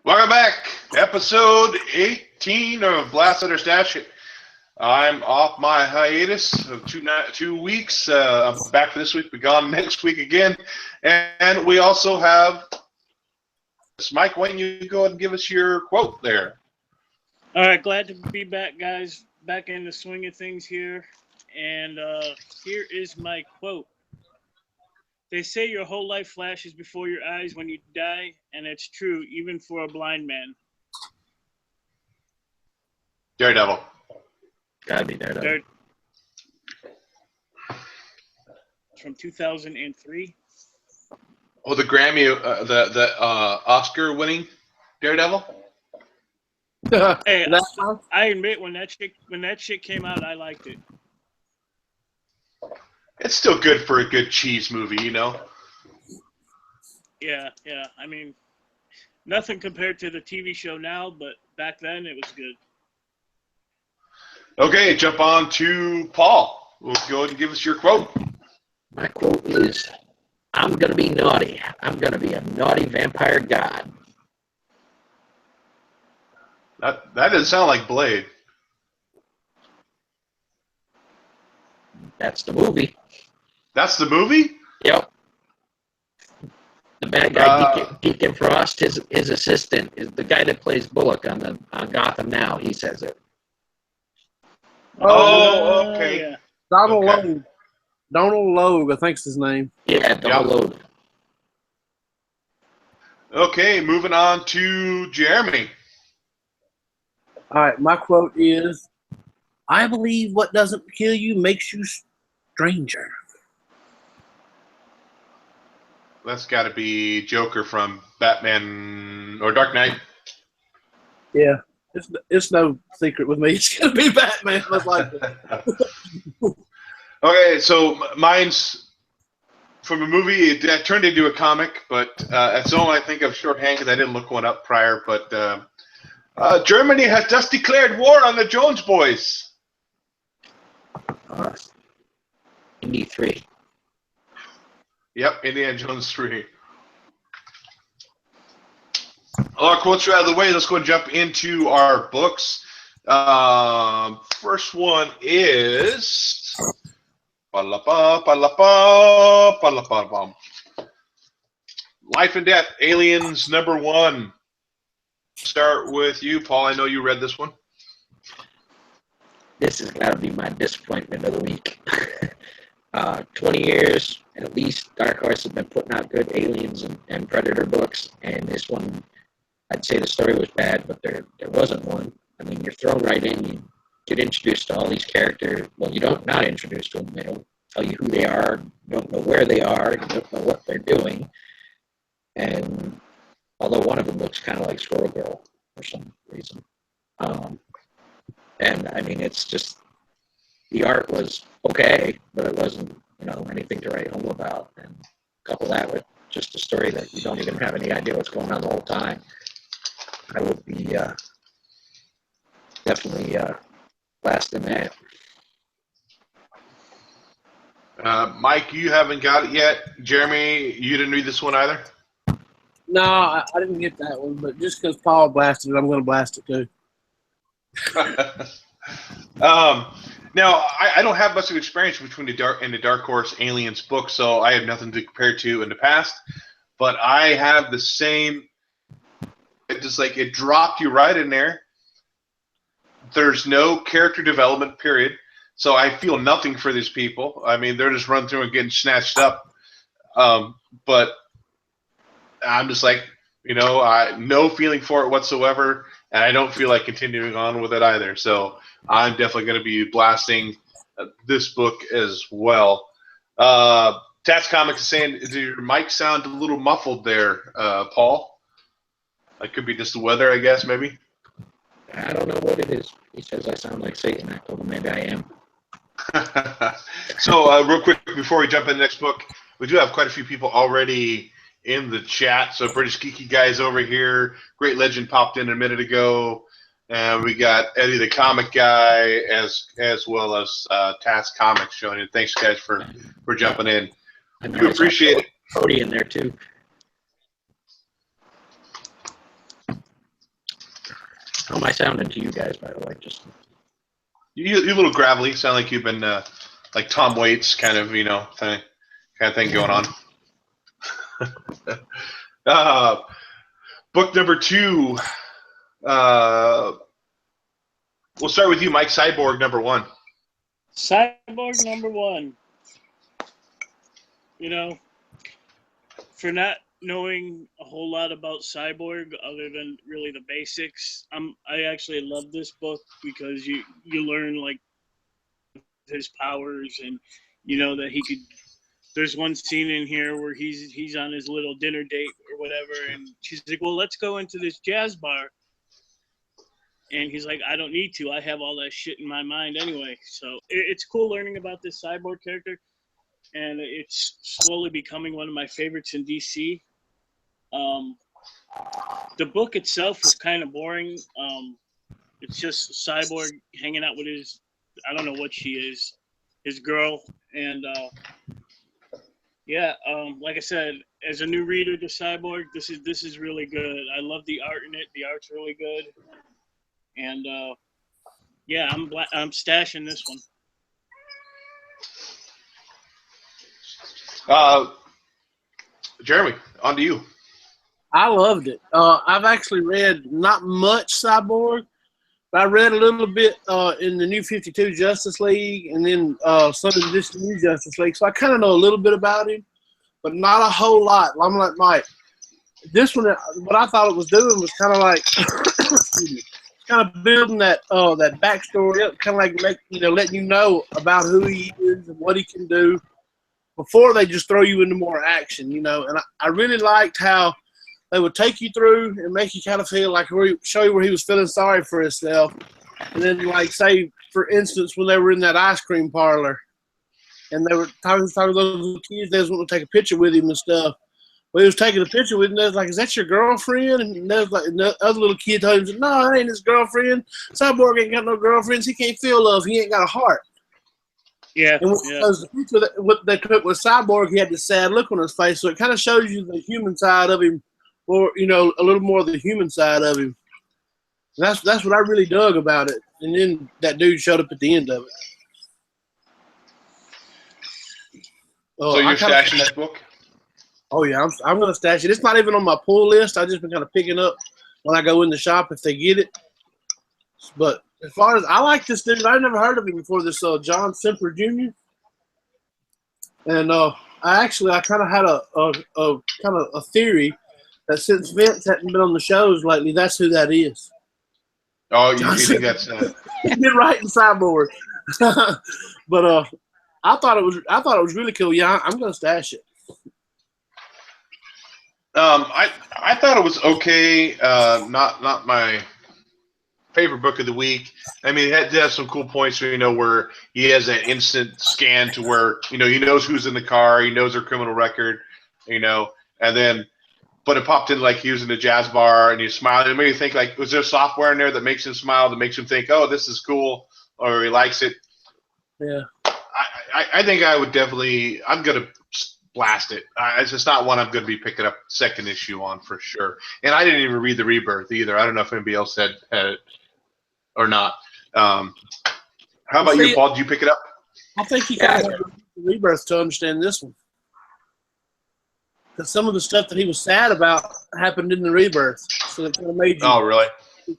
Welcome back. Episode 18 of Blast Under Stash. I'm off my hiatus of 2 weeks. I'm back for this week, be gone next week again. And we also have Mike. Why don't you go ahead and give us your quote there? All right, glad to be back, guys. Back in the swing of things here. And here is my quote. They say your whole life flashes before your eyes when you die, and it's true, even for a blind man. Daredevil. Gotta be Daredevil. From 2003. Oh, the Grammy, the Oscar-winning Daredevil. Hey, I admit when that shit came out, I liked it. It's still good for a good cheese movie, you know. Yeah. I mean, nothing compared to the TV show now, but back then it was good. Okay, jump on to Paul. We'll go ahead and give us your quote. My quote is, I'm going to be naughty. I'm going to be a naughty vampire god. That doesn't sound like Blade. That's the movie. That's the movie? Yep. The bad guy, Deacon Frost, his assistant, is the guy that plays Bullock on Gotham Now. He says it. Oh, okay. Yeah. Donald Logue, I think's his name. Yeah, Donald Logue. Okay, moving on to Jeremy. All right, my quote is, I believe what doesn't kill you makes you stranger. That's got to be Joker from Batman or Dark Knight. Yeah, it's no secret with me. It's going to be Batman. Most likely. Okay, so mine's from a movie. It turned into a comic, but that's the only I think of shorthand because I didn't look one up prior. But Germany has just declared war on the Jones Boys. Indy 3. Yep, Indiana Jones 3. All our quotes are out of the way. Let's go and jump into our books. First one is Life and Death, Aliens #1. Start with you, Paul. I know you read this one. This has got to be my disappointment of the week. 20 years, at least, Dark Horse has been putting out good Aliens and Predator books, and this one, I'd say the story was bad, but there wasn't one. I mean, you're thrown right in, you get introduced to all these characters. Well, you don't not introduced to them. They don't tell you who they are, you don't know where they are, you don't know what they're doing. And although one of them looks kind of like Squirrel Girl for some reason. And I mean, it's just, the art was okay, but it wasn't, anything to write home about. And couple that with just a story that you don't even have any idea what's going on the whole time. I would be definitely blasting that. Mike, you haven't got it yet. Jeremy, you didn't read this one either? No, I didn't get that one, but just because Paul blasted it, I'm going to blast it too. Now, I don't have much of experience between the Dark Horse Aliens book, so I have nothing to compare to in the past. But I have the same. It just like it dropped you right in there. There's no character development period, so I feel nothing for these people. I mean, they're just run through and getting snatched up. But I'm just like, no feeling for it whatsoever, and I don't feel like continuing on with it either. So I'm definitely going to be blasting this book as well. Tats Comics is saying, does your mic sound a little muffled there, Paul? It could be just the weather, I guess, maybe. I don't know what it is. He says I sound like Satan. I told him maybe I am. So real quick, before we jump in the next book, we do have quite a few people already in the chat. So British Geeky Guys over here. Great Legend popped in a minute ago. And we got Eddie the Comic Guy as well as Tats Comics showing in. Thanks, guys, for jumping in. I do appreciate it. Cody in there, too. How am I sounding to you guys, by the way? Just You're a little gravelly. Sound like you've been like Tom Waits kind of kind of thing going on. Book number 2. We'll start with you, Mike. Cyborg number 1. Cyborg number 1. You know, for not knowing a whole lot about Cyborg other than really the basics, I actually love this book because you learn like his powers, and that he could. There's one scene in here where he's on his little dinner date or whatever, and she's like, "Well, let's go into this jazz bar." And he's like, "I don't need to. I have all that shit in my mind anyway." So it's cool learning about this Cyborg character, and it's slowly becoming one of my favorites in DC. The book itself was kind of boring. It's just Cyborg hanging out with I don't know what she is, his girl, and like I said, as a new reader to Cyborg, this is really good. I love the art in it. The art's really good. And I'm stashing this one. Jeremy, on to you. I loved it. I've actually read not much Cyborg, but I read a little bit in the New 52 Justice League, and then some of this New Justice League. So I kind of know a little bit about him, but not a whole lot. I'm like Mike. This one, what I thought it was doing was kind of like, excuse me, kind of building that backstory up, kind of like letting you know about who he is and what he can do before they just throw you into more action. And I really liked how they would take you through and make you kind of feel like show you where he was feeling sorry for himself, and then like say for instance when they were in that ice cream parlor and they were talking to those little kids, they was wanting to take a picture with him and stuff. Well, he was taking a picture with him, and they was like, "Is that your girlfriend?" And they was like, and the other little kid told him, "No, that ain't his girlfriend. Cyborg ain't got no girlfriends. He can't feel love. He ain't got a heart." Yeah. And because the picture what they took with Cyborg, he had this sad look on his face, so it kind of shows you the human side of him, or a little more of the human side of him. And that's what I really dug about it. And then that dude showed up at the end of it. So you're stashing this book? Oh yeah, I'm gonna stash it. It's not even on my pull list. I just been kind of picking up when I go in the shop if they get it. But as far as I like this dude, I've never heard of him before. This John Semper Jr. And I kind of had a theory that since Vince hadn't been on the shows lately, that's who that is. Oh, you think that's he's been writing Cyborg. But I thought it was really cool. Yeah, I'm gonna stash it. I thought it was okay. Not my favorite book of the week. I mean, it did have some cool points, where he has that instant scan to where, he knows who's in the car, he knows their criminal record, and then, but it popped in like he was in a jazz bar and he's smiling. It made me think like, was there software in there that makes him smile, that makes him think, oh, this is cool, or he likes it? Yeah. I think I would definitely, I'm going to blast it. It's just not one I'm going to be picking up second issue on for sure. And I didn't even read the Rebirth either. I don't know if anybody else had it or not. How about you, Paul? Did you pick it up? I think you got the Rebirth to understand this one. Because some of the stuff that he was sad about happened in the Rebirth. So it kind of made you really?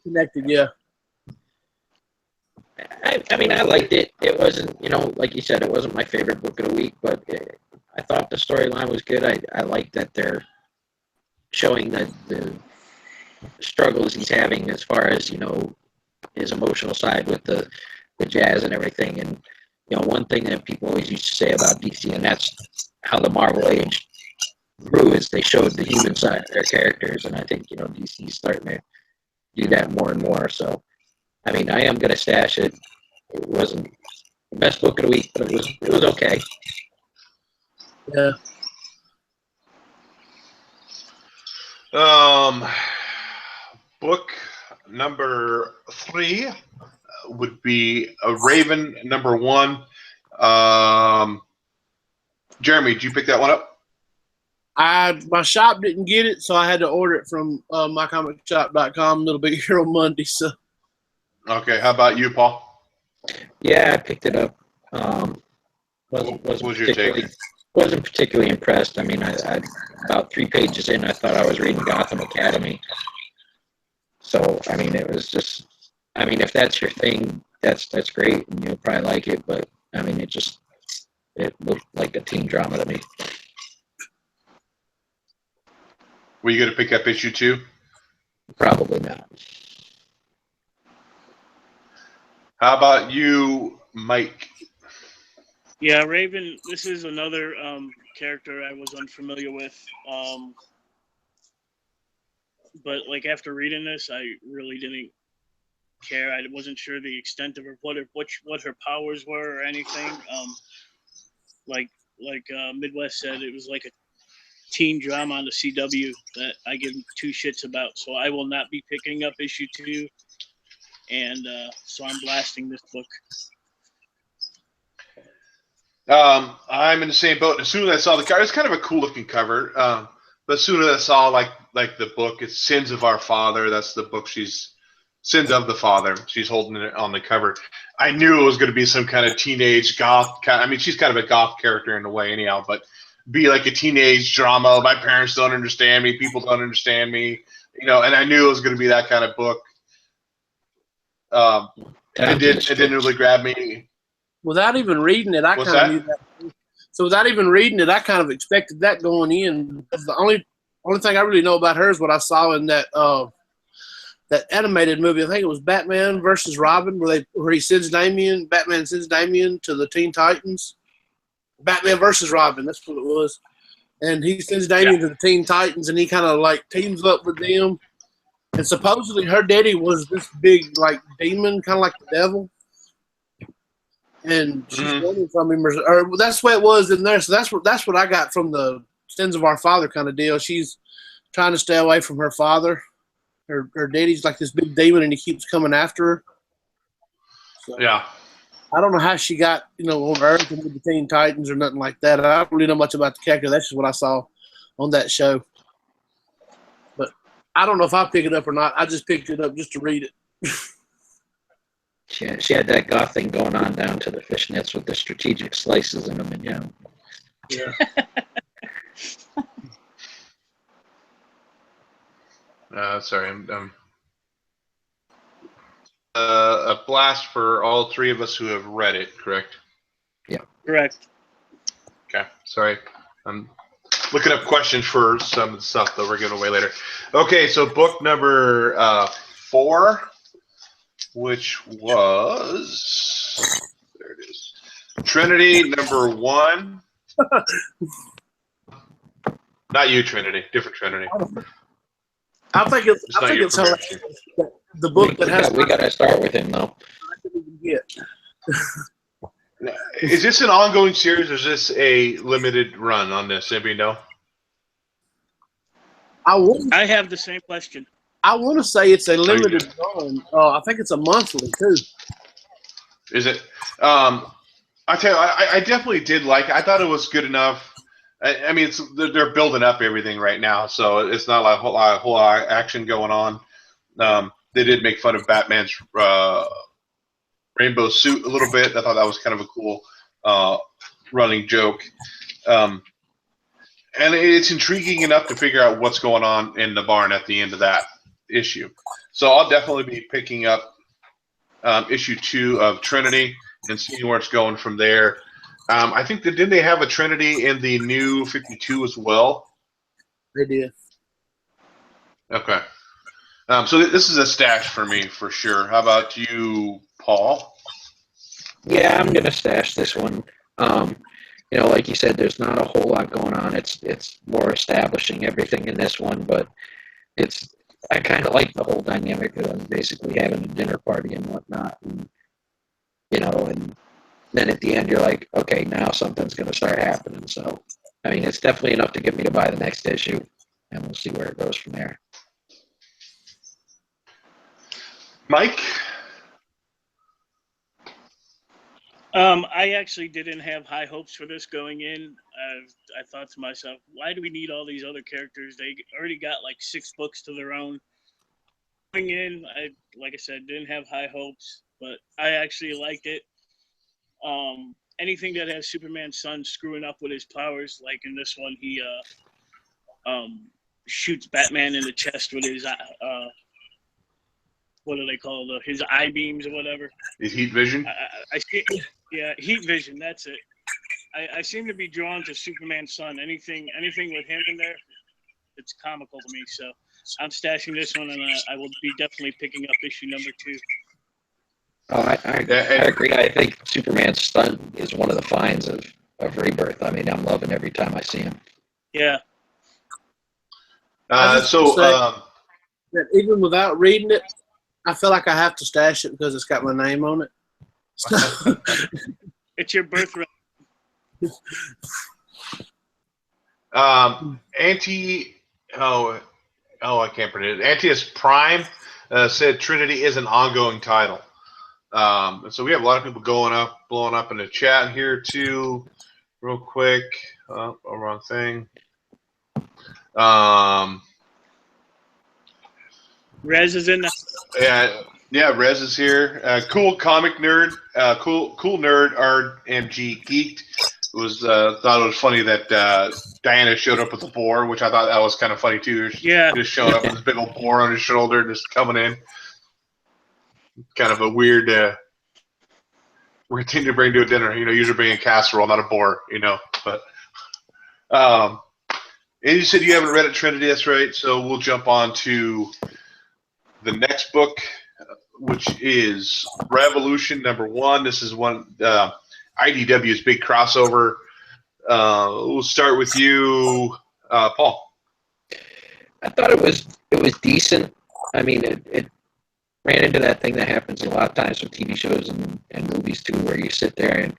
Connected, yeah. I mean, I liked it. It wasn't, like you said, it wasn't my favorite book of the week, but I thought the storyline was good. I like that they're showing the struggles he's having as far as, his emotional side with the jazz and everything. And, one thing that people always used to say about DC, and that's how the Marvel age grew, is they showed the human side of their characters. And I think, DC's starting to do that more and more. So, I mean, I am going to stash it. It wasn't the best book of the week, but it was okay. Yeah. Book number 3 would be a Raven number 1. Jeremy, did you pick that one up? My shop didn't get it, so I had to order it from mycomicshop.com a little bit here on Monday. So Okay, how about you, Paul? Yeah, I picked it up. What Wasn't was your take? particularly impressed. I mean, I about 3 pages in, I thought I was reading Gotham Academy. So I mean, it was just. I mean, if that's your thing, that's great, and you'll probably like it. But I mean, it looked like a teen drama to me. Were you going to pick up issue 2? Probably not. How about you, Mike? Yeah, Raven. This is another character I was unfamiliar with. But like after reading this, I really didn't care. I wasn't sure the extent of her, what her powers were or anything. Like Midwest said, it was like a teen drama on the CW that I give two shits about. So I will not be picking up issue 2, and so I'm blasting this book. I'm in the same boat. As soon as I saw the cover, it's kind of a cool looking cover. But as soon as I saw like the book, it's Sins of Our Father. That's the book Sins of the Father. She's holding it on the cover. I knew it was going to be some kind of teenage goth. I mean, she's kind of a goth character in a way, anyhow. But be like a teenage drama. My parents don't understand me. People don't understand me. And I knew it was going to be that kind of book. It didn't really grab me. Without even reading it, I kind of knew that. So without even reading it, I kind of expected that going in. The only thing I really know about her is what I saw in that that animated movie. I think it was Batman versus Robin, where he sends Batman sends Damian to the Teen Titans. Batman versus Robin, that's what it was. And he sends Damian to the Teen Titans, and he kind of like teams up with them. And supposedly her daddy was this big like demon, kind of like the devil. And she's running from him, or that's what it was in there. So that's what I got from the Sins of Our Father kind of deal. She's trying to stay away from her father. Her daddy's like this big demon, and he keeps coming after her. So, yeah. I don't know how she got on Earth and with the Teen Titans or nothing like that. I don't really know much about the character. That's just what I saw on that show. But I don't know if I pick it up or not. I just picked it up just to read it. She had that goth thing going on down to the fishnets with the strategic slices in them, and Yeah. Sorry, I'm a blast for all three of us who have read it, correct? Yeah. Correct. Okay, sorry. I'm looking up questions for some of the stuff that we're giving away later. Okay, so book number 4, which was, there it is, Trinity number 1. Not you, Trinity. Different Trinity. I think it's hilarious. The book that has. We got to start with him though. I couldn't even get. Is this an ongoing series, or is this a limited run on this? Anybody know? I have the same question. I want to say it's a limited run. I think it's a monthly too. Is it? I tell you, I definitely did like it. I thought it was good enough. I mean, they're building up everything right now, so it's not like a whole lot of action going on. They did make fun of Batman's rainbow suit a little bit. I thought that was kind of a cool running joke. And it's intriguing enough to figure out what's going on in the barn at the end of that issue. So I'll definitely be picking up issue 2 of Trinity and seeing where it's going from there. I think didn't they have a Trinity in the new 52 as well? They did. Okay. So this is a stash for me for sure. How about you, Paul? Yeah, I'm gonna stash this one. Like you said, there's not a whole lot going on. It's more establishing everything in this one, but I kind of like the whole dynamic of them basically having a dinner party and whatnot, and then at the end you're like, okay, now something's gonna start happening. So, I mean, it's definitely enough to get me to buy the next issue, and we'll see where it goes from there. Mike? I actually didn't have high hopes for this going in. I thought to myself, why do we need all these other characters? They already got like 6 books to their own. in, like I said, didn't have high hopes, but I actually liked it. Anything that has Superman's son screwing up with his powers, like in this one, he shoots Batman in the chest with his what do they call his eye beams or whatever? His heat vision. Yeah, heat vision. That's it. I seem to be drawn to Superman's son. Anything with him in there, it's comical to me. So I'm stashing this one, and I will be definitely picking up issue number 2. Oh, I agree. I think Superman's son is one of the finds of Rebirth. I mean, I'm loving every time I see him. Yeah. That even without reading it, I feel like I have to stash it because it's got my name on it. So. It's your birthright. I can't pronounce it. Antius Prime said Trinity is an ongoing title. So we have a lot of people blowing up in the chat here too. Real quick. Wrong thing. Rez is in the. Yeah, Rez is here. Cool comic nerd. Cool nerd. RMG geeked. Thought it was funny that Diana showed up with a boar, which I thought that was kind of funny too. Yeah. Just showing up with this big old boar on his shoulder, just coming in. Kind of a weird thing to bring to a dinner. Usually bring a casserole, not a boar. But and you said you haven't read it, Trinity. That's right. So we'll jump on to the next book, which is Revolution #1. This is one IDW's big crossover. We'll start with you, Paul. I thought it was decent. I mean, it ran into that thing that happens a lot of times with TV shows and movies too, where you sit there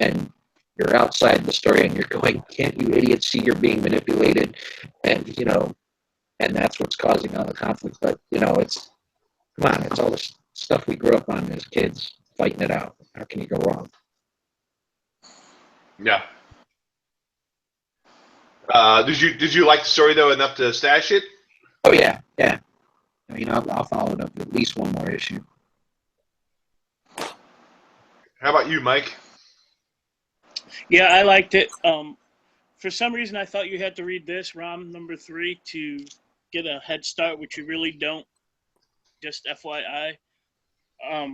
and you're outside the story and you're going, "Can't you idiots see you're being manipulated?" And and that's what's causing all the conflict. But it's all the stuff we grew up on as kids, fighting it out. How can you go wrong? Yeah. Did you like the story though enough to stash it? Oh yeah. I mean, I'll follow it up with at least one more issue. How about you, Mike? Yeah, I liked it. For some reason, I thought you had to read this ROM #3 to get a head start, which you really don't. Just FYI.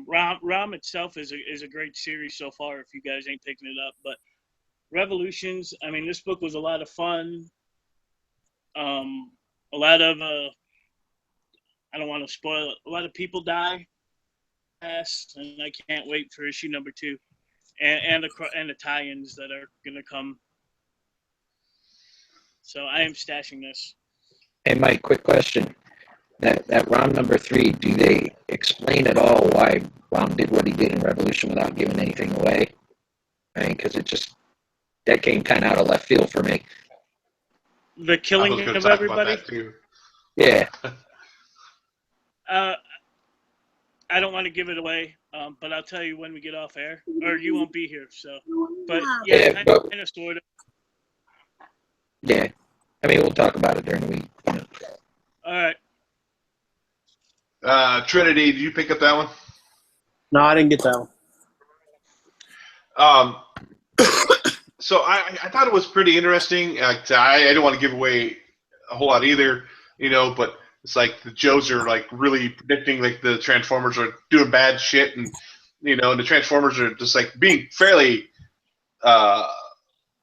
ROM itself is a great series so far. If you guys ain't picking it up, but Revolutions. I mean, this book was a lot of fun. A lot of I don't want to spoil it. A lot of people die, and I can't wait for issue number 2, and the tie-ins that are gonna come. So I am stashing this. Hey, Mike, quick question. That ROM #3, do they explain at all why Rom did what he did in Revolution without giving anything away? I mean, because that came kind of out of left field for me. The killing of everybody? Yeah. I don't want to give it away, but I'll tell you when we get off air, or you won't be here. So, but yeah, kind of sort of. Yeah, I mean, we'll talk about it during the week. All right. Trinity, did you pick up that one? No, I didn't get that one. So I thought it was pretty interesting. I didn't want to give away a whole lot either, but it's like the Joes are like really predicting like the Transformers are doing bad shit, and and the Transformers are just like being fairly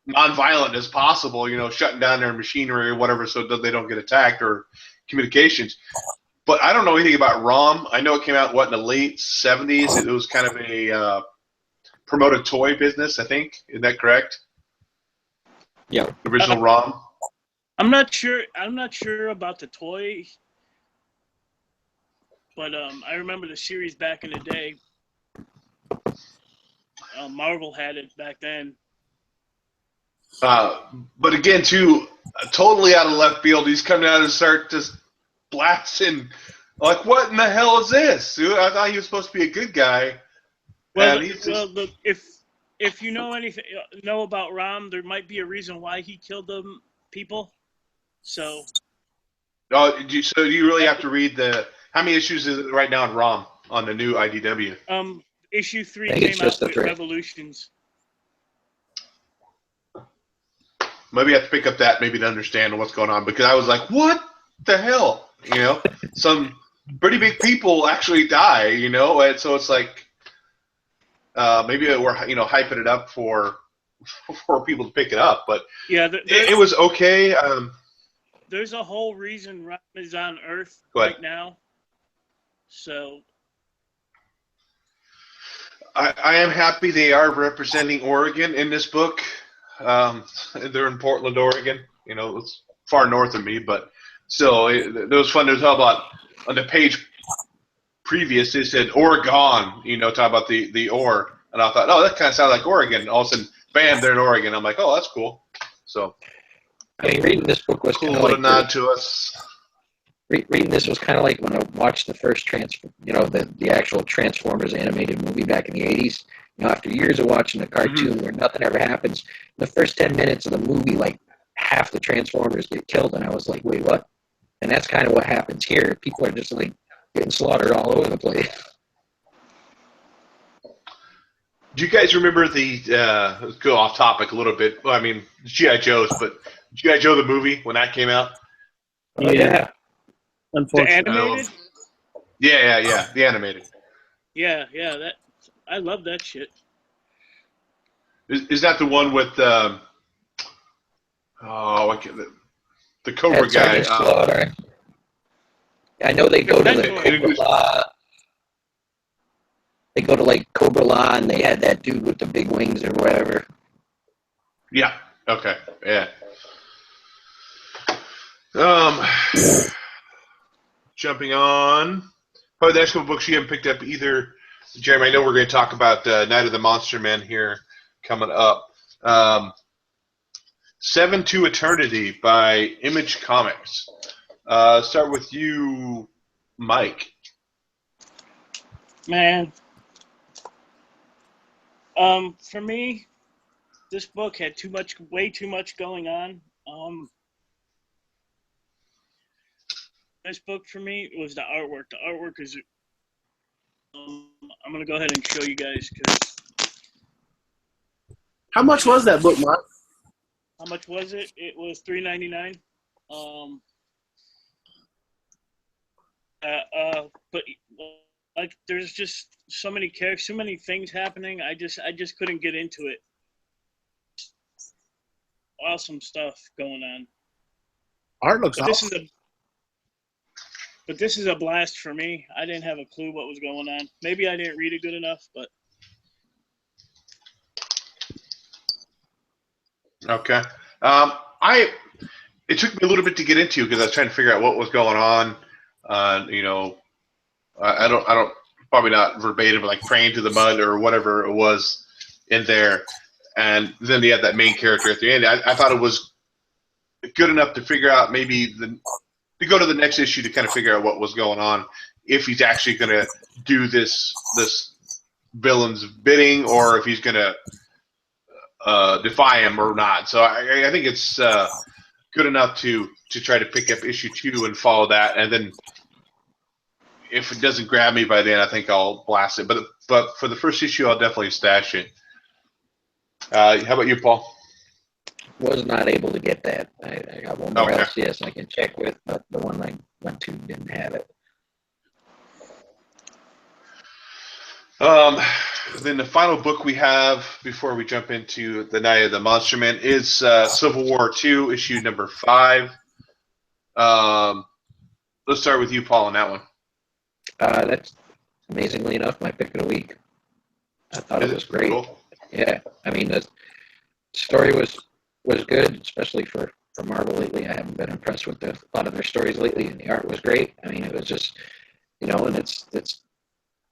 non-violent as possible, shutting down their machinery or whatever so that they don't get attacked or communications. But I don't know anything about ROM. I know it came out in the late 70s. It was kind of a promoted toy business, I think. Is that correct? Yeah. The original ROM. I'm not sure about the toy, but I remember the series back in the day. Marvel had it back then. But again, too, totally out of left field. He's coming out and start just blasting. Like, what in the hell is this? Dude, I thought he was supposed to be a good guy. Well, if you know about Rom, there might be a reason why he killed them people. So. Oh, so you really have to read the How many issues is it right now in ROM on the new IDW? Issue 3 I think it's came out just the with 3. Revolutions. Maybe I have to pick up that maybe to understand what's going on, because I was like, what the hell? You know, some pretty big people actually die, you know, and so it's like maybe we're hyping it up for people to pick it up, but Yeah, it was okay. There's a whole reason Ron is on Earth Go ahead. right now. So I am happy they are representing Oregon in this book. They're in Portland, Oregon. You know, it's far north of me, but still, it was fun to talk about. On the page previous, it said Oregon, you know, talk about the ore. And I thought, oh, that kind of sounds like Oregon. All of a sudden, bam, they're in Oregon. I'm like, oh, that's cool. So, I mean, reading this book was cool kind of little like nod to us. reading this was kind of like when I watched the first the actual Transformers animated movie back in the 80s. You know, after years of watching a cartoon where nothing ever happens, the first 10 minutes of the movie, like half the Transformers get killed, and I was like, wait, what? And that's kind of what happens here. People are just like getting slaughtered all over the place. Do you guys remember the, let's go off topic a little bit. Well, I mean, G.I. Joe's, but G.I. Joe the movie, when that came out? Oh, yeah. the Unfortunately. animated, Yeah, the animated. yeah, that I love that shit. Is that the one with, the Cobra That's guy? Sergeant Slaughter. I know they go to the Mentor. Cobra Law. They go to like Cobra Law, and they had that dude with the big wings or whatever. Yeah. Okay. Yeah. Jumping on. Probably the next couple books you haven't picked up either, Jeremy. I know we're going to talk about Night of the Monster Men here coming up. 7 to Eternity by Image Comics. Start with you, Mike. Man. For me, this book had way too much going on. This book for me was the artwork. The artwork is. I'm gonna go ahead and show you guys because How much was that book, Mark? how much was it? It was $3.99. But like, there's just so many characters, so many things happening. I just couldn't get into it. Awesome stuff going on. Art looks But awesome. this is a blast for me. I didn't have a clue what was going on. Maybe I didn't read it good enough, but Okay. It took me a little bit to get into because I was trying to figure out what was going on. You know, I don't probably not verbatim, but like praying to the mud or whatever it was in there. And then they had that main character at the end. I thought it was good enough to figure out maybe to go to the next issue to kind of figure out what was going on, if he's actually going to do this villain's bidding or if he's going to defy him or not. So I think it's good enough to try to pick up issue 2 and follow that, and then if it doesn't grab me by then, I think I'll blast it. But for the first issue, I'll definitely stash it. How about you, Paul? Was not able to get that. I got one more Okay. else, yes, I can check with, but the one I went to didn't have it. Then the final book we have before we jump into the Night of the Monster Men is Civil War II, issue number 5. Let's start with you, Paul, on that one. That's amazingly enough my pick of the week. I thought it was great. Cool. Yeah, I mean the story was good, especially for Marvel lately. I haven't been impressed with a lot of their stories lately, and the art was great. I mean, it was just, you know, and it's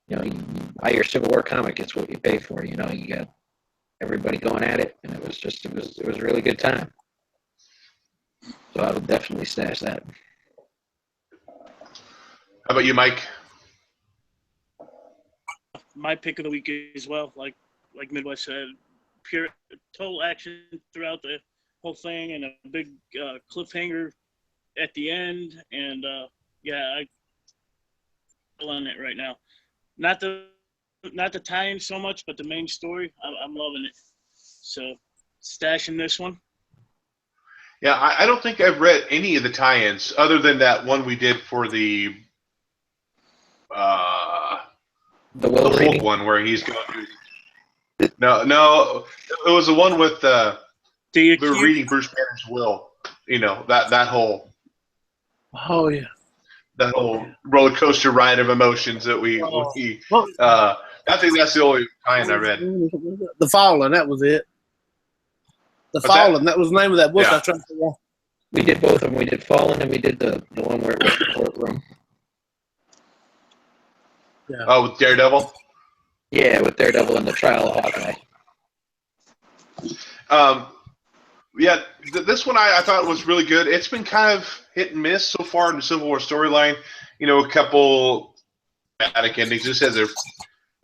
you know, you buy your Civil War comic, it's what you pay for. You know, you got everybody going at it, and it was a really good time. So I would definitely stash that. How about you, Mike? my pick of the week as well. Like Midwest said, pure total action throughout the whole thing, and a big cliffhanger at the end. And yeah, in it right now. Not the tie-in so much, but the main story. I'm loving it. So stashing this one. Yeah, I don't think I've read any of the tie-ins other than that one we did for the Hulk one where he's going through. No, it was the one with they're reading Bruce Banner's will. You know, that whole. Oh yeah. That whole roller coaster ride of emotions that we I think that's the only tie-in I read. The Fallen, that was it. The What's Fallen, that was the name of that book. Yeah. I was trying to figure out. We did both of them. We did Fallen and we did the one where it was the courtroom. Yeah. Oh, with Daredevil? Yeah, with Daredevil and the trial of Hawkeye. Yeah, this one I thought was really good. It's been kind of hit and miss so far in the Civil War storyline. You know, a couple dramatic endings. This has a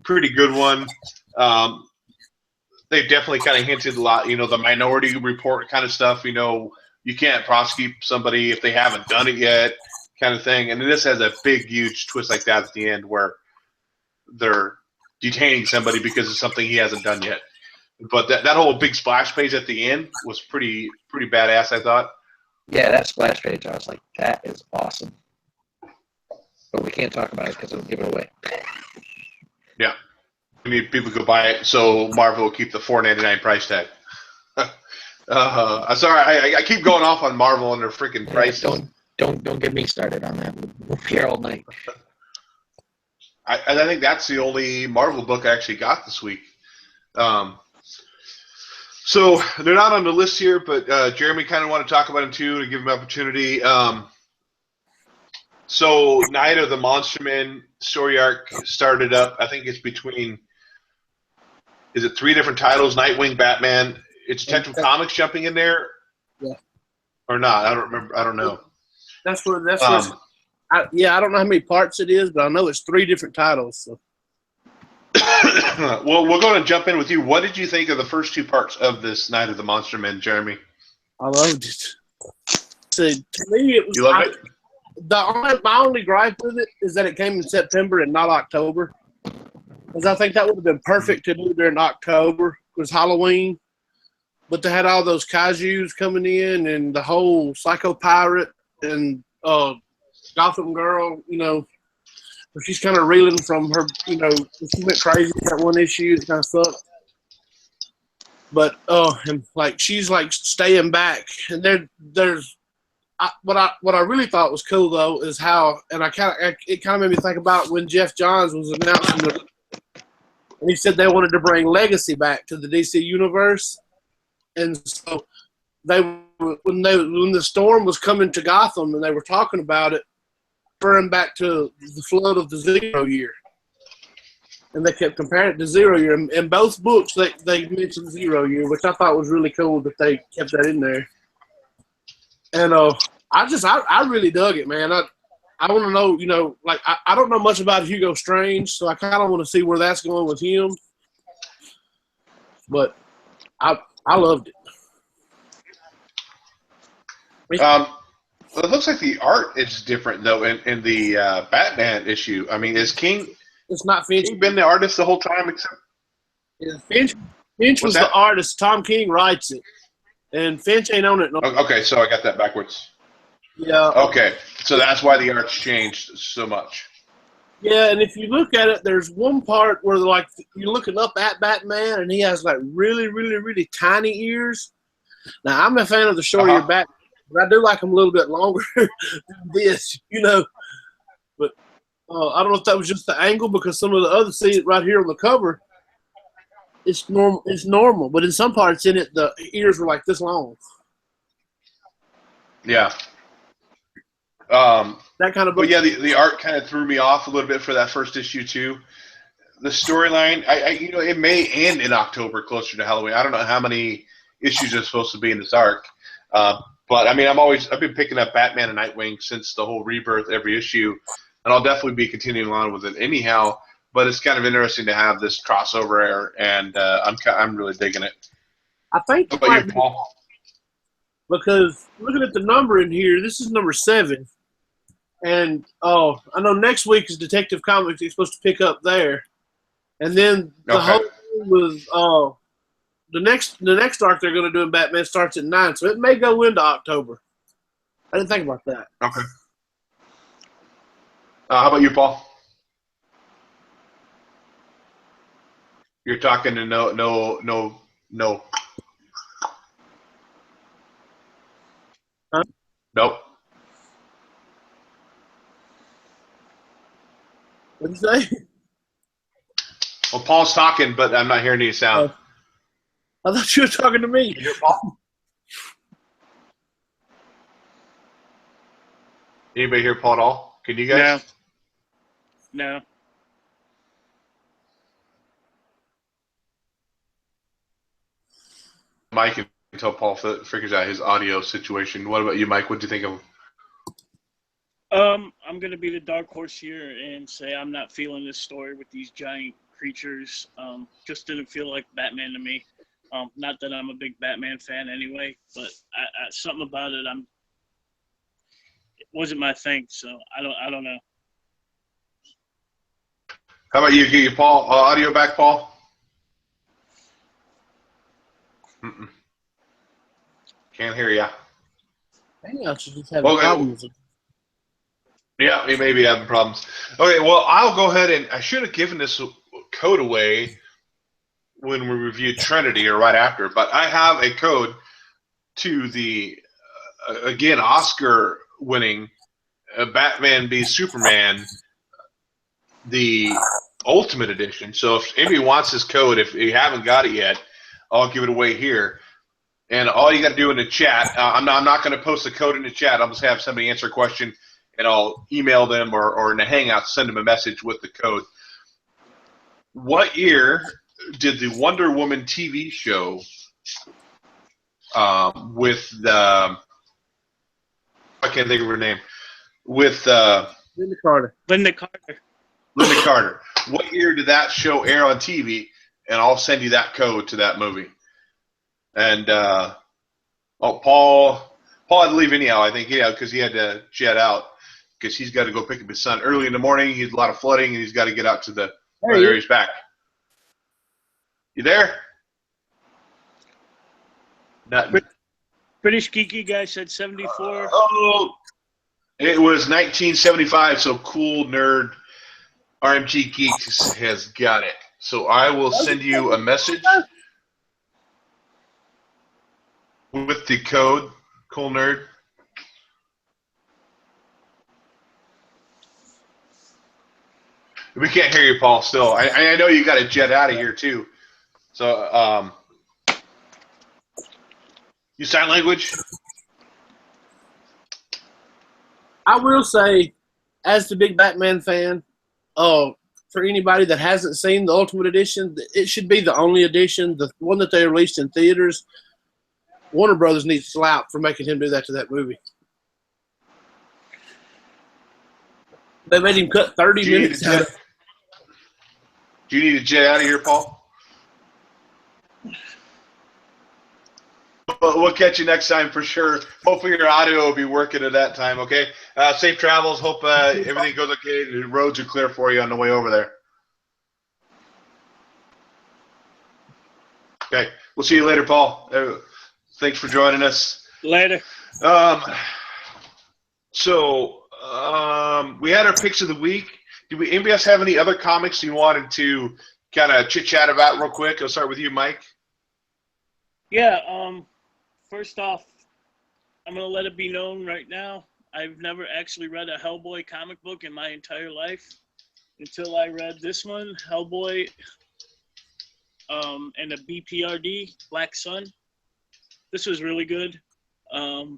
pretty good one. They've definitely kind of hinted a lot, you know, the Minority Report kind of stuff. You know, you can't prosecute somebody if they haven't done it yet kind of thing. And this has a big, huge twist like that at the end where they're detaining somebody because of something he hasn't done yet. But that whole big splash page at the end was pretty badass, I thought. Yeah, that splash page, I was like, that is awesome. But we can't talk about it because it'll give it away. Yeah. I mean, people could buy it, so Marvel will keep the $4.99 price tag. I'm sorry, I keep going off on Marvel and their freaking prices. Don't get me started on that. We'll be here all night. I think that's the only Marvel book I actually got this week. So they're not on the list here, but Jeremy kind of want to talk about them too to give him opportunity. So Night of the Monster Men story arc started up. I think it's between, is it 3 different titles? Nightwing, Batman. It's Detective Comics jumping in there, yeah, or not? I don't remember. I don't know. That's where. I don't know how many parts it is, but I know it's 3 different titles. So. Well, we're going to jump in with you. What did you think of the first 2 parts of this Night of the Monster Men, Jeremy? I loved it. So, to me, it was. You loved it? My only gripe with it is that it came in September and not October. Because I think that would have been perfect to do during October. It was Halloween. But they had all those kaijus coming in and the whole Psycho Pirate and Gotham Girl, you know, where she's kind of reeling from her, you know, she went crazy in that one issue. It kind of sucked. But, and like, she's like staying back. And what I really thought was cool though is how, and it kind of made me think about when Jeff Johns was announcing and he said they wanted to bring Legacy back to the DC universe, and so when the Storm was coming to Gotham and they were talking about it, referring back to the flood of the 0 year, and they kept comparing it to 0 year. In both books, they mentioned 0 year, which I thought was really cool that they kept that in there. And I really dug it, man. I want to know, you know, like I don't know much about Hugo Strange, so I kind of want to see where that's going with him. But I loved it. It looks like the art is different though in the Batman issue. I mean, is King? It's not Finch. King been the artist the whole time, except Finch was the artist. Tom King writes it, and Finch ain't on it. No. Okay, so I got that backwards. Yeah. Okay, so that's why the art's changed so much. Yeah, and if you look at it, there's one part where like you're looking up at Batman, and he has like really, really, really tiny ears. Now I'm a fan of the shorter Batman, but I do like him a little bit longer than this, you know. But I don't know if that was just the angle because some of the other see it right here on the cover. It's normal. It's normal, but in some parts in it, the ears were like this long. Yeah. That kind of book. But yeah, the art kind of threw me off a little bit for that first issue too. The storyline, you know, it may end in October, closer to Halloween. I don't know how many issues are supposed to be in this arc, but I mean, I've been picking up Batman and Nightwing since the whole Rebirth every issue, and I'll definitely be continuing on with it anyhow. But it's kind of interesting to have this crossover, and I'm really digging it. I think. What about you, Paul? Because looking at the number in here, this is number 7. And I know next week is Detective Comics. He's supposed to pick up there, and then the whole thing with the next arc they're going to do in Batman starts at 9, so it may go into October. I didn't think about that. Okay. How about you, Paul? You're talking to no. Huh? Nope. What did you say? Well, Paul's talking, but I'm not hearing any sound. I thought you were talking to me. Can you hear Paul? Anybody hear Paul at all? Can you guys? No. Mike, until Paul figures out his audio situation. What about you, Mike? What do you think of? I'm gonna be the dark horse here and say I'm not feeling this story with these giant creatures. Just didn't feel like Batman to me. Not that I'm a big Batman fan anyway, but something about it it wasn't my thing. So I don't know. How about you? Get your Paul audio back, Paul. Can't hear ya. Hang on, you just having problems. Yeah, he may be having problems. Okay, well, I'll go ahead and I should have given this code away when we reviewed Trinity or right after, but I have a code to the again Oscar-winning Batman v Superman, the Ultimate Edition. So if anybody wants this code, if you haven't got it yet, I'll give it away here. And all you got to do in the chat, I'm not going to post the code in the chat. I'll just have somebody answer a question, and I'll email them or in the Hangout send them a message with the code. What year did the Wonder Woman TV show with the I can't think of her name with Linda Carter. Linda Carter. Linda Carter. What year did that show air on TV? And I'll send you that code to that movie. And Paul had to leave anyhow. I think because he had to jet out because he's got to go pick up his son early in the morning. He's a lot of flooding, and he's got to get out to the. There he's back. You there? Nothing. British Geeky guy said 74. Oh, it was 1975. So cool nerd RMG Geeks has got it. So I will send you a message with the code, cool nerd. We can't hear you, Paul, still. I know you got to jet out of here, too. So, you sign language? I will say, as the big Batman fan, for anybody that hasn't seen the Ultimate Edition, it should be the only edition, the one that they released in theaters. Warner Brothers needs to slap for making him do that to that movie. They made him cut 30 minutes out. Do you need to jet out of here, Paul? We'll catch you next time for sure. Hopefully your audio will be working at that time, okay? Safe travels. Hope everything goes okay. The roads are clear for you on the way over there. Okay. We'll see you later, Paul. Thanks for joining us. Later. So we had our picks of the week. Anybody else have any other comics you wanted to kind of chit-chat about real quick? I'll start with you, Mike. Yeah, first off, I'm going to let it be known right now. I've never actually read a Hellboy comic book in my entire life until I read this one, Hellboy, and a BPRD, Black Sun. This was really good. I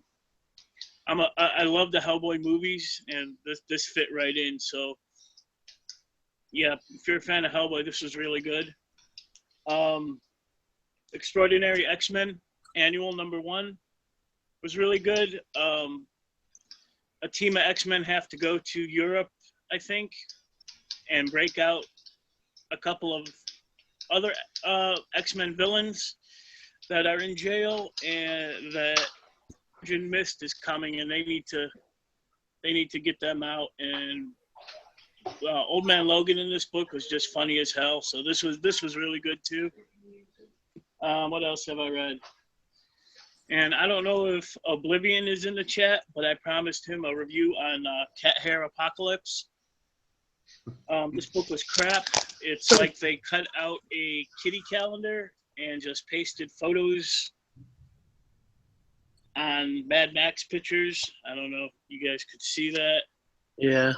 love the Hellboy movies, and this fit right in. So, yeah, if you're a fan of Hellboy, this was really good. Extraordinary X-Men Annual #1 was really good. A team of X-Men have to go to Europe, I think, and break out a couple of other X-Men villains that are in jail, and that Mist is coming, and they need to they need to get them out. And Old Man Logan in this book was just funny as hell. So this was really good too. What else have I read? And I don't know if Oblivion is in the chat, but I promised him a review on Cat Hair Apocalypse. This book was crap. It's like they cut out a kitty calendar and just pasted photos on Mad Max pictures. I don't know if you guys could see that. Yeah.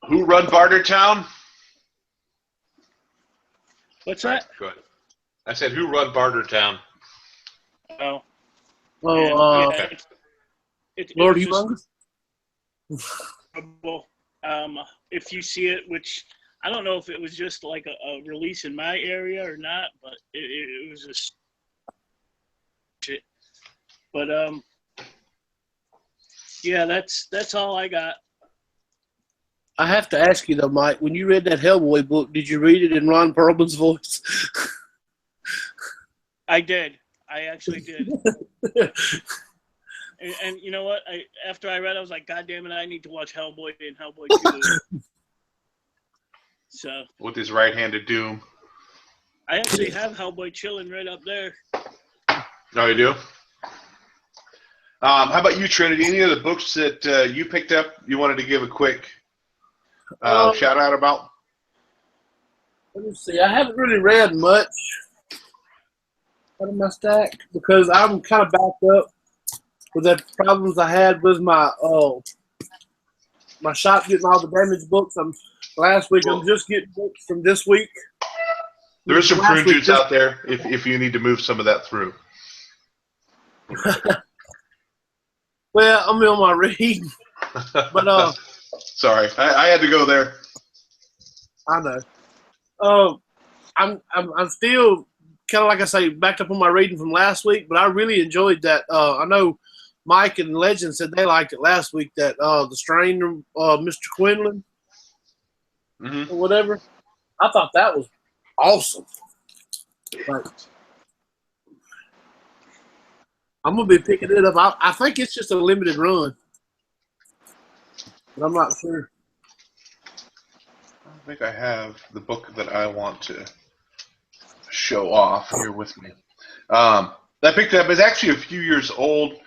Who run Bartertown? What's that? Good. I said, who run Bartertown? Oh. Oh, yeah, Lord it was Humongous? terrible. If you see it, which I don't know if it was just like a release in my area or not, but it was just shit. But yeah, that's all I got. I have to ask you though, Mike, when you read that Hellboy book, did you read it in Ron Perlman's voice? I did. I actually did. And you know what? After I read, I was like, God damn it! I need to watch Hellboy and Hellboy 2. So With his right-handed doom. I actually have Hellboy chilling right up there. Oh, you do? How about you, Trinity? Any of the books that you picked up you wanted to give a quick shout out about? Let me see. I haven't really read much out of my stack because I'm kind of backed up with the problems I had with my my shop getting all the damaged books. Last week. I'm just getting books from this week. There's some prune juice out there if you need to move some of that through. Well, I'm on my reading, but sorry, I had to go there. I know. I'm still kind of like I say backed up on my reading from last week, but I really enjoyed that. I know Mike and Legend said they liked it last week. That the Stranger, Mr. Quinlan, or whatever. I thought that was awesome. Like, I'm gonna be picking it up. I think it's just a limited run, but I'm not sure. I think I have the book that I want to show off here with me. I picked it up. It's actually a few years old.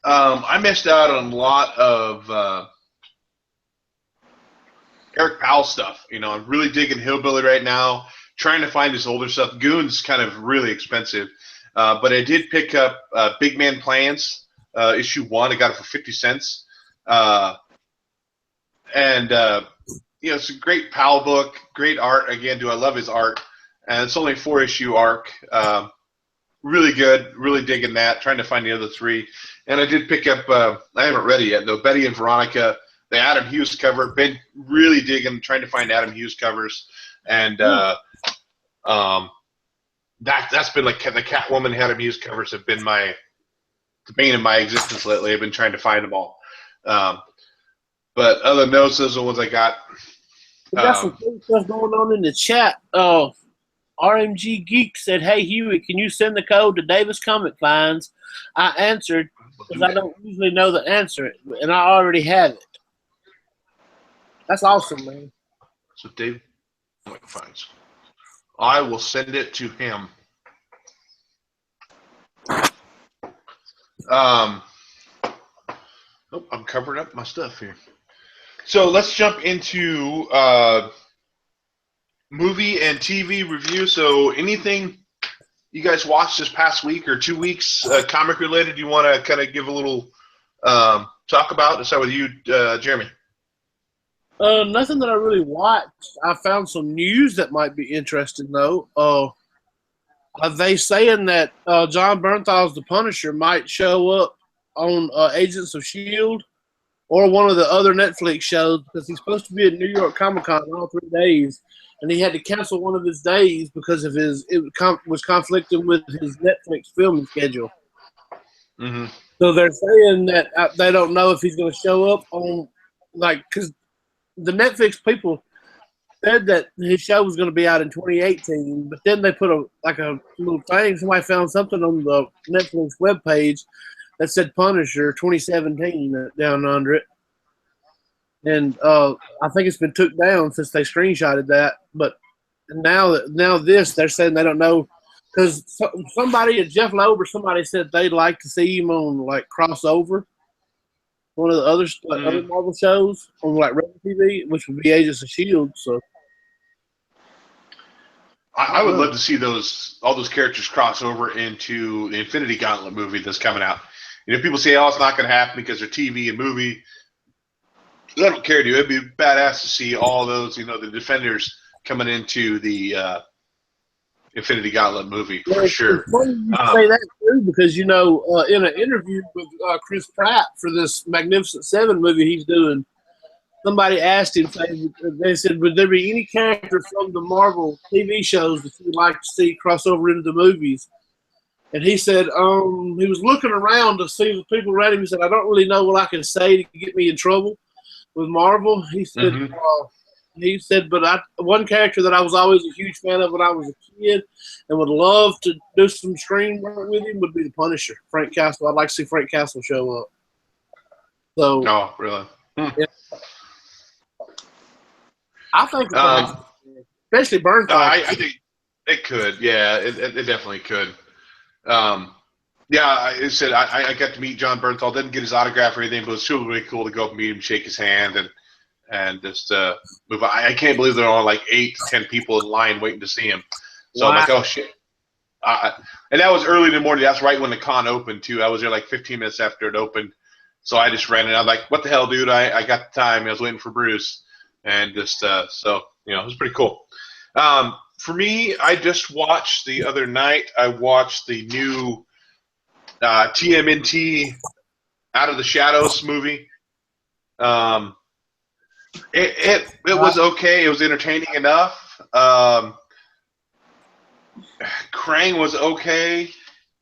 I missed out on a lot of Eric Powell stuff. You know, I'm really digging Hillbilly right now. Trying to find his older stuff. Goon's kind of really expensive. But I did pick up Big Man Plans, issue 1. I got it for 50 cents. You know, it's a great Powell book, great art. Again, do I love his art. And it's only a 4-issue arc. Really good, really digging that. Trying to find the other 3. And I did pick up, I haven't read it yet, though, Betty and Veronica, the Adam Hughes cover. Been really digging, trying to find Adam Hughes covers. And that's been like the Catwoman Adam Hughes covers have been the bane of my existence lately. I've been trying to find them all. But other than those are the ones I got. We got some cool stuff going on in the chat. RMG Geek said, "Hey Huey, can you send the code to Davis Comic Finds?" I answered because I don't usually know the answer, and I already have it. That's awesome, man. So Dave Comic Finds. I will send it to him. Oh, I'm covering up my stuff here. So let's jump into movie and TV review. So anything you guys watched this past week or 2 weeks, comic related, you want to kind of give a little talk about? Let's start with you, Jeremy. Nothing that I really watched. I found some news that might be interesting, though. Are they saying that John Bernthal's The Punisher might show up on Agents of S.H.I.E.L.D. or one of the other Netflix shows because he's supposed to be at New York Comic Con all 3 days, and he had to cancel one of his days because of was conflicting with his Netflix filming schedule. Mm-hmm. So they're saying that they don't know if he's going to show up on, like, because the Netflix people said that his show was going to be out in 2018, but then they put a little thing. Somebody found something on the Netflix webpage that said Punisher 2017 down under it. And I think it's been took down since they screenshotted that. But now they're saying they don't know because somebody, Jeff Loeb or somebody said they'd like to see him on like crossover, one of the other other Marvel shows on like regular TV, which would be Agents of Shield. So I would love to see all those characters cross over into the Infinity Gauntlet movie that's coming out. You know, people say, "Oh, it's not going to happen because they're TV and movie." I don't care, dude. It'd be badass to see all those, you know, the Defenders coming into the Infinity Gauntlet movie for sure. It's funny you say that too, because you know, in an interview with Chris Pratt for this Magnificent Seven movie he's doing, somebody asked him. They said, "Would there be any character from the Marvel TV shows that you'd like to see cross over into the movies?" And he said, he was looking around to see the people around him. He said, "I don't really know what I can say to get me in trouble with Marvel." He said, but one character that I was always a huge fan of when I was a kid and would love to do some screen work with him would be the Punisher, Frank Castle. I'd like to see Frank Castle show up. So, oh, really? Yeah. I think, especially Bernthal. I think it could. Yeah, it definitely could. Yeah, I said I got to meet John Bernthal. Didn't get his autograph or anything, but it was still really cool to go up and meet him, shake his hand, and just move on. I can't believe there are like 8 to 10 people in line waiting to see him. So wow. I'm like, oh shit. And that was early in the morning. That's right when the con opened too. I was there like 15 minutes after it opened. So I just ran in. I'm like, what the hell, dude? I got the time. I was waiting for Bruce. And just, so, you know, it was pretty cool. For me, I just watched the other night, I watched the new TMNT Out of the Shadows movie. It was okay. It was entertaining enough. Krang was okay.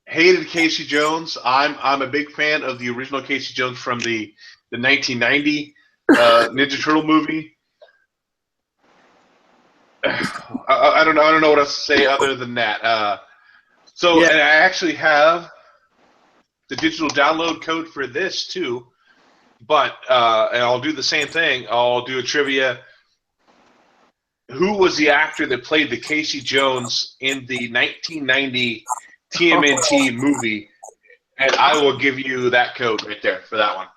Hated Casey Jones. I'm a big fan of the original Casey Jones from the 1990 Ninja Turtle movie. I don't know what else to say other than that. And I actually have the digital download code for this too. But and I'll do the same thing. I'll do a trivia. Who was the actor that played the Casey Jones in the 1990 TMNT movie? And I will give you that code right there for that one.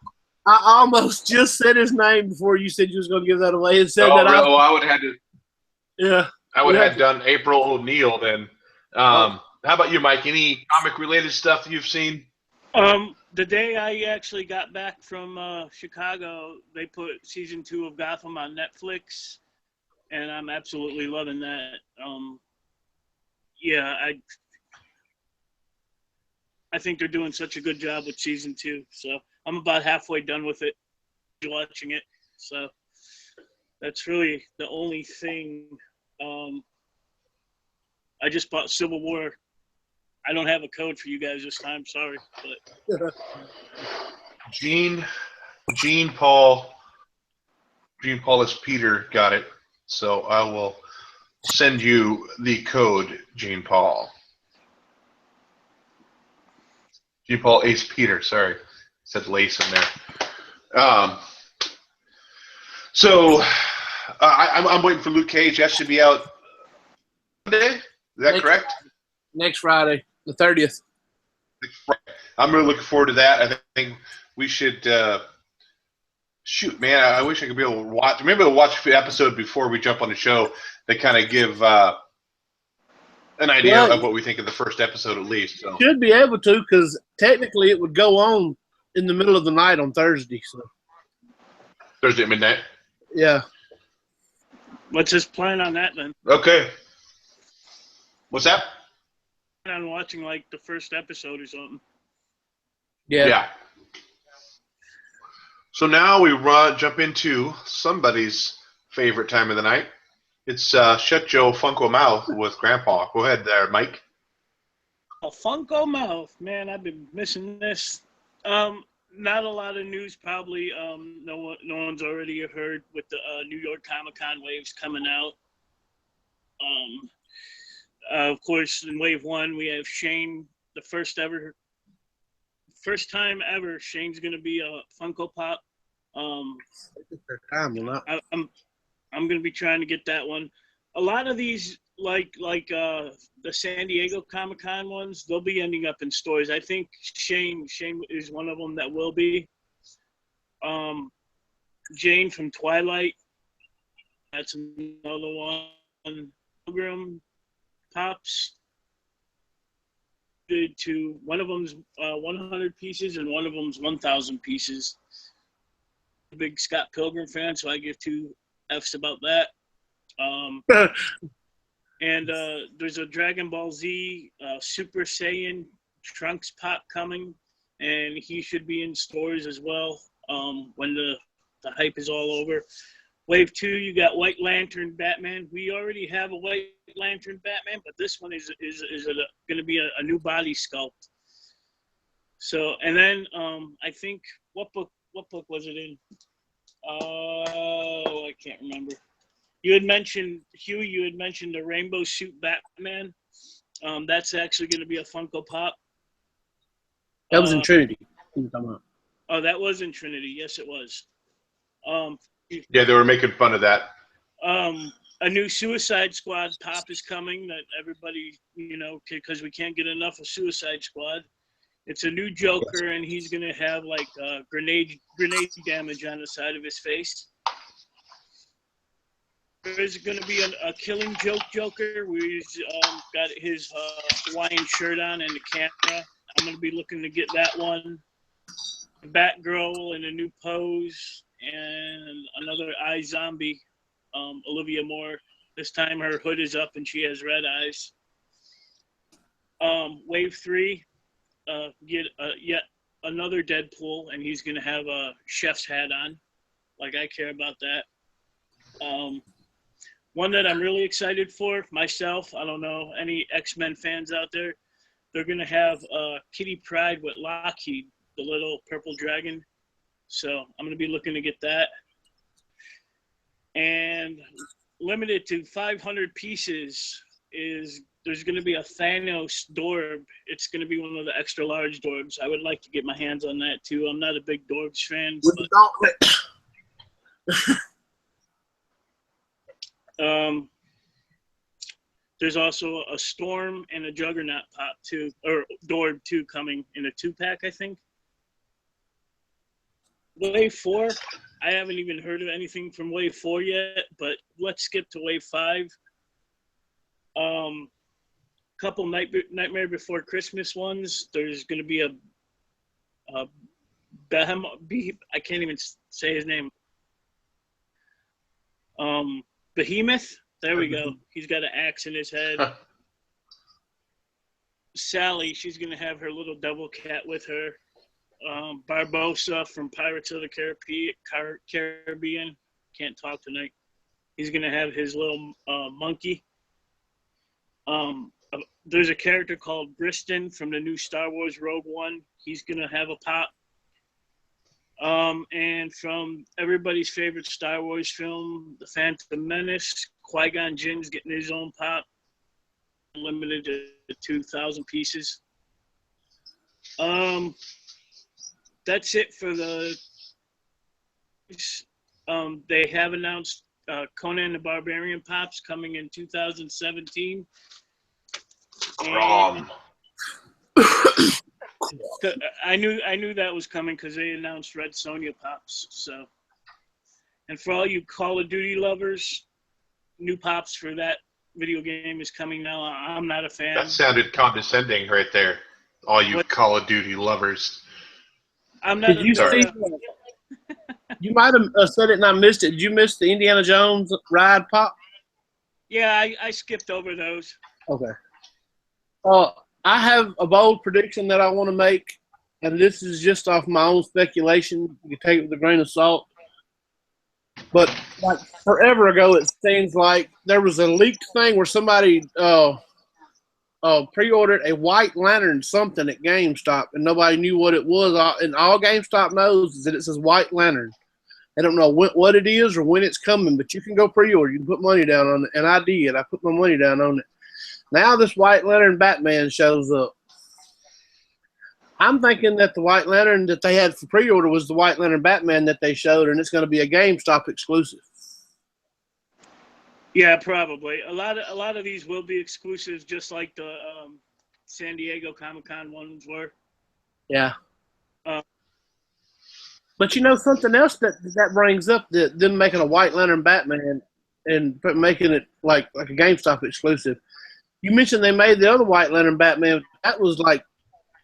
I almost just said his name before you said you was going to give that away. And said that really? Well, I would have had to. Yeah. I would have done April O'Neil then. How about you, Mike? Any comic-related stuff you've seen? The day I actually got back from Chicago, they put season 2 of Gotham on Netflix, and I'm absolutely loving that. I think they're doing such a good job with season 2, so I'm about halfway done with it, watching it. So that's really the only thing. I just bought Civil War. I don't have a code for you guys this time. Sorry, but Jean Paul S. Peter got it. So I will send you the code, Jean Paul. Jean Paul Ace Peter. Sorry, said Lace in there. So I'm waiting for Luke Cage. That should be out Monday. Is that correct? Next Friday, the 30th. I'm really looking forward to that. I think we should shoot, man. I wish I could be able to watch. Maybe we'll watch the episode before we jump on the show to kind of give an idea of what we think of the first episode at least. So. Should be able to, because technically it would go on in the middle of the night on Thursday. So Thursday at midnight. Yeah. Let's just plan on that then. Okay. What's that? On watching like the first episode or something. Yeah. So now we jump into somebody's favorite time of the night. It's Shut Joe Funko Mouth with Grandpa. Go ahead there, Mike. A Funko Mouth, man. I've been missing this. Not a lot of news, probably. No one's already heard with the New York Comic-Con waves coming out. Of course, in Wave 1, we have Shane, the first ever first time ever, Shane's gonna be a Funko Pop. I'm gonna be trying to get that one. A lot of these, like the San Diego Comic-Con ones, they'll be ending up in stores. I think Shane is one of them that will be. Jane from Twilight, that's another one. Pilgrim Pops. To one of them's 100 pieces and one of them's 1,000 pieces. I'm a big Scott Pilgrim fan, so I give 2 F's about that. And there's a Dragon Ball Z Super Saiyan Trunks Pop coming, and he should be in stores as well when the hype is all over. Wave 2, you got White Lantern Batman. We already have a White Lantern Batman, but this one is going to be a new body sculpt. So, and then I think what book was it in? Oh, I can't remember. You had mentioned, Huey, you had mentioned the Rainbow Suit Batman. That's actually going to be a Funko Pop. That was in Trinity. Oh, that was in Trinity. Yes, it was. Yeah, they were making fun of that. A new Suicide Squad Pop is coming that everybody, because we can't get enough of Suicide Squad. It's a new Joker, and he's going to have, like, grenade damage on the side of his face. There's going to be a Killing Joke Joker where he's got his Hawaiian shirt on and the camera. I'm going to be looking to get that one. Batgirl in a new pose, and another iZombie, Olivia Moore. This time her hood is up and she has red eyes. Wave 3, get yet another Deadpool, and he's going to have a chef's hat on. Like, I care about that. One that I'm really excited for myself, I don't know, any X-Men fans out there, they're going to have Kitty Pryde with Lockheed, the little purple dragon. So I'm going to be looking to get that. And limited to 500 pieces is there's going to be a Thanos Dorb. It's going to be one of the extra large Dorbs. I would like to get my hands on that too. I'm not a big Dorbs fan. There's also a Storm and a Juggernaut Pop too, or Dorb 2 coming in a 2-pack, I think. Wave 4, I haven't even heard of anything from Wave 4 yet, but let's skip to Wave 5. Couple Nightmare Before Christmas ones. There's going to be a I can't even say his name. Behemoth. There we go. He's got an axe in his head. Sally, she's going to have her little devil cat with her. Barbosa from Pirates of the Caribbean. Can't talk tonight. He's going to have his little monkey. There's a character called Briston from the new Star Wars Rogue One. He's going to have a pop. And from everybody's favorite Star Wars film, The Phantom Menace, Qui-Gon Jinn's getting his own pop. Limited to 2,000 pieces. That's it for the. They have announced Conan the Barbarian pops coming in 2017. I knew that was coming because they announced Red Sonja pops. So, and for all you Call of Duty lovers, new pops for that video game is coming now. I'm not a fan. That sounded condescending right there. All you Call of Duty lovers. I'm not. Did you see? You might have said it and I missed it. Did you miss the Indiana Jones ride pop? Yeah, I skipped over those. Okay. I have a bold prediction that I want to make, and this is just off my own speculation. You can take it with a grain of salt. But like forever ago, it seems like there was a leaked thing where somebody pre-ordered a White Lantern something at GameStop, and nobody knew what it was. And all GameStop knows is that it says White Lantern. They don't know what it is or when it's coming, but you can go pre-order. You can put money down on it, and I did. I put my money down on it. Now this White Lantern Batman shows up. I'm thinking that the White Lantern that they had for pre-order was the White Lantern Batman that they showed, and it's going to be a GameStop exclusive. Yeah, probably. A lot of these will be exclusives, just like the San Diego Comic-Con ones were. Yeah. But you know something else that brings up them making a White Lantern Batman and making it like a GameStop exclusive. You mentioned they made the other White Lantern Batman. That was like,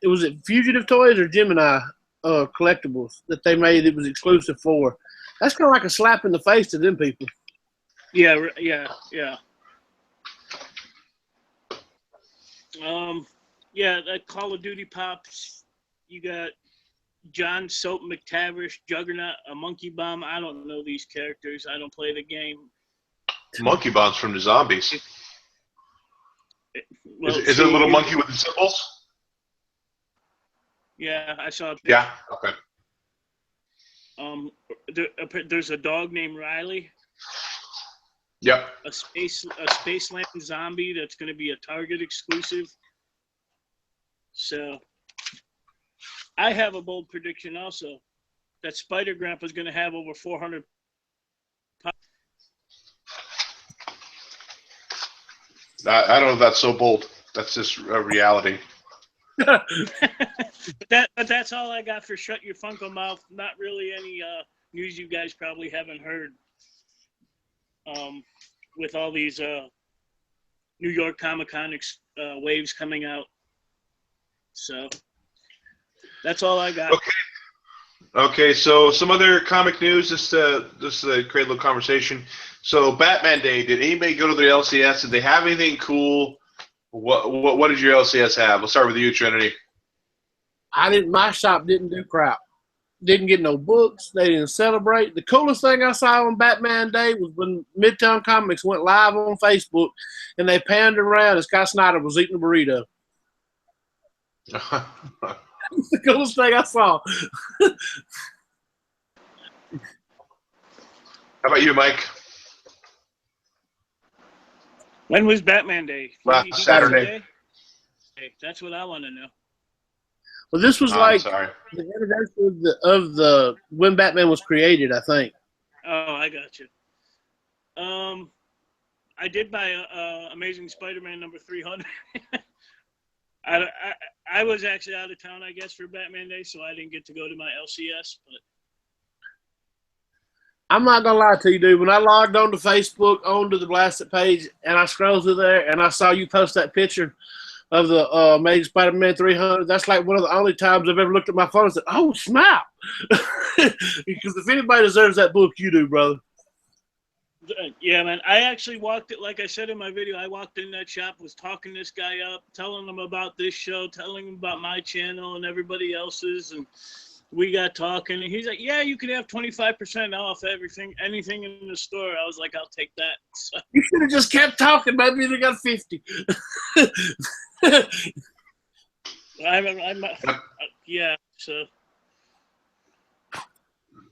was it Fugitive Toys or Gemini Collectibles that they made it was exclusive for? That's kind of like a slap in the face to them people. Yeah. That Call of Duty pops. You got John Soap McTavish, Juggernaut, a Monkey Bomb. I don't know these characters. I don't play the game. Monkey Bomb's from the Zombies. Well, is it a little monkey with the symbols? Yeah, I saw it. Yeah, okay. There's a dog named Riley. Yep. A Spaceland zombie that's going to be a Target exclusive. So, I have a bold prediction also that Spider Grandpa's going to have over 400. I don't know if that's so bold. That's just a reality. But that's all I got for Shut Your Funko Mouth. Not really any news you guys probably haven't heard. With all these New York Comic-Con waves coming out. So that's all I got. Okay, so some other comic news, just to create a little conversation. So Batman Day, did anybody go to their LCS? Did they have anything cool? What did your LCS have? We'll start with you, Trinity. My shop didn't do crap. Didn't get no books. They didn't celebrate. The coolest thing I saw on Batman Day was when Midtown Comics went live on Facebook and they panned around and Scott Snyder was eating a burrito. That's the coolest thing I saw. How about you, Mike? When was Batman Day? Last Saturday. Okay, that's what I want to know. Well, this was like the anniversary of the when Batman was created, I think. Oh, I got you. I did buy Amazing Spider-Man number 300. I was actually out of town, I guess, for Batman Day, so I didn't get to go to my LCS. But I'm not gonna lie to you, dude. When I logged onto Facebook, onto the Blasted page, and I scrolled through there, and I saw you post that picture of the Amazing Spider-Man 300, that's like one of the only times I've ever looked at my phone and said, "Oh snap!" Because if anybody deserves that book, you do, brother. Yeah, man. I actually walked it, like I said in my video, I walked in that shop, was talking this guy up, telling him about this show, telling him about my channel and everybody else's, and we got talking, and he's like, "Yeah, you can have 25% off anything in the store." I was like, "I'll take that." So, you should have just kept talking. Maybe they got 50. Yeah. So.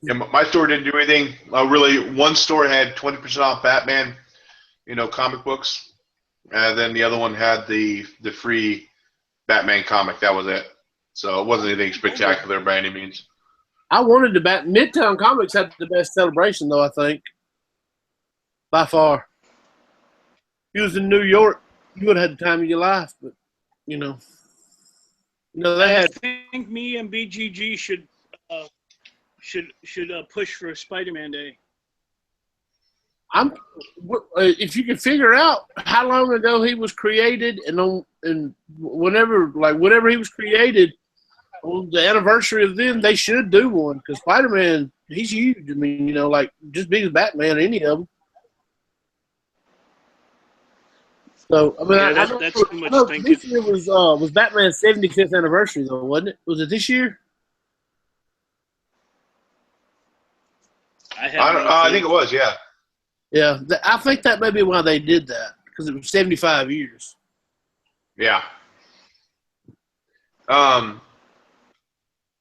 Yeah, my store didn't do anything. Really, one store had 20% off Batman, comic books, and then the other one had the free Batman comic. That was it. So it wasn't anything spectacular by any means. I wanted to Midtown Comics had the best celebration, though, I think, by far. If you was in New York, you would have had the time of your life, but they had. I think me and BGG should push for a Spider-Man Day. If you can figure out how long ago he was created, and whenever he was created, on the anniversary of them, they should do one because Spider-Man, he's huge. I mean, just big as Batman, any of them. So I mean, that's too much thinking. This year was Batman's 75th anniversary, though, wasn't it? Was it this year? I think it was, yeah. Yeah, I think that may be why they did that, because it was 75 years. Yeah.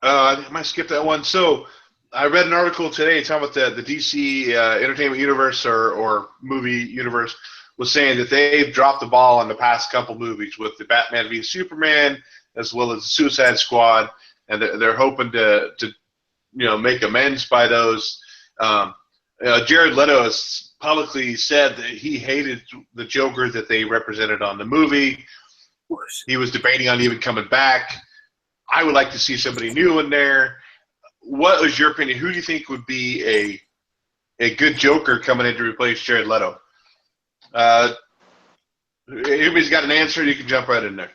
I might skip that one. So I read an article today talking about the DC entertainment universe or movie universe was saying that they've dropped the ball on the past couple movies with the Batman v Superman as well as the Suicide Squad, and they're hoping to make amends by those. Jared Leto has publicly said that he hated the Joker that they represented on the movie. He was debating on even coming back. I would like to see somebody new in there. What is your opinion? Who do you think would be a good Joker coming in to replace Jared Leto? Everybody's got an answer. You can jump right in there.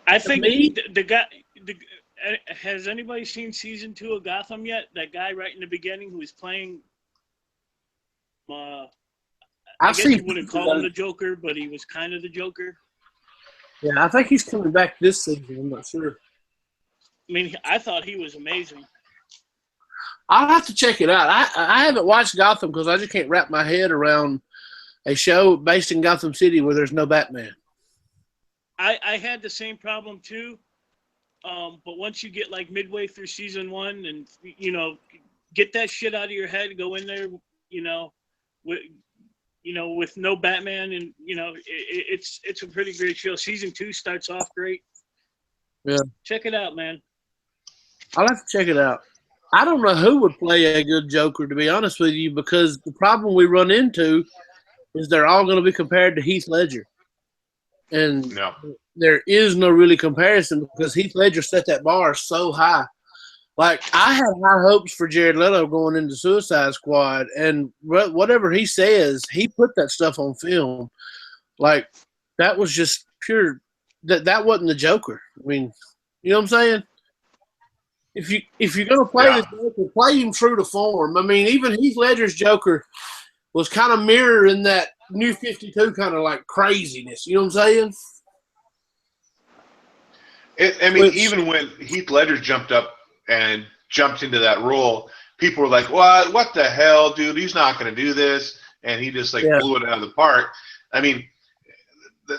I think the guy. Has anybody seen season 2 of Gotham yet? That guy right in the beginning who was playing. I guess you wouldn't call him the Joker, but he was kind of the Joker. Yeah, I think he's coming back this season. I'm not sure. I mean, I thought he was amazing. I'll have to check it out. I haven't watched Gotham because I just can't wrap my head around a show based in Gotham City where there's no Batman. I had the same problem too. But once you get like midway through season 1 and, get that shit out of your head, go in there, with no Batman and, it's a pretty great show. Season 2 starts off great. Yeah. Check it out, man. I'll have to check it out. I don't know who would play a good Joker, to be honest with you, because the problem we run into is they're all going to be compared to Heath Ledger. And there is no really comparison because Heath Ledger set that bar so high. Like, I had high hopes for Jared Leto going into Suicide Squad, and whatever he says, he put that stuff on film. Like, that was just pure. That wasn't the Joker. I mean, you know what I'm saying? If you're gonna play the Joker, play him true to form. I mean, even Heath Ledger's Joker was kind of mirroring that New 52 kind of like craziness. You know what I'm saying? Even when Heath Ledger jumped up and jumped into that role, people were like, what the hell, dude? He's not going to do this. And he just blew it out of the park. I mean,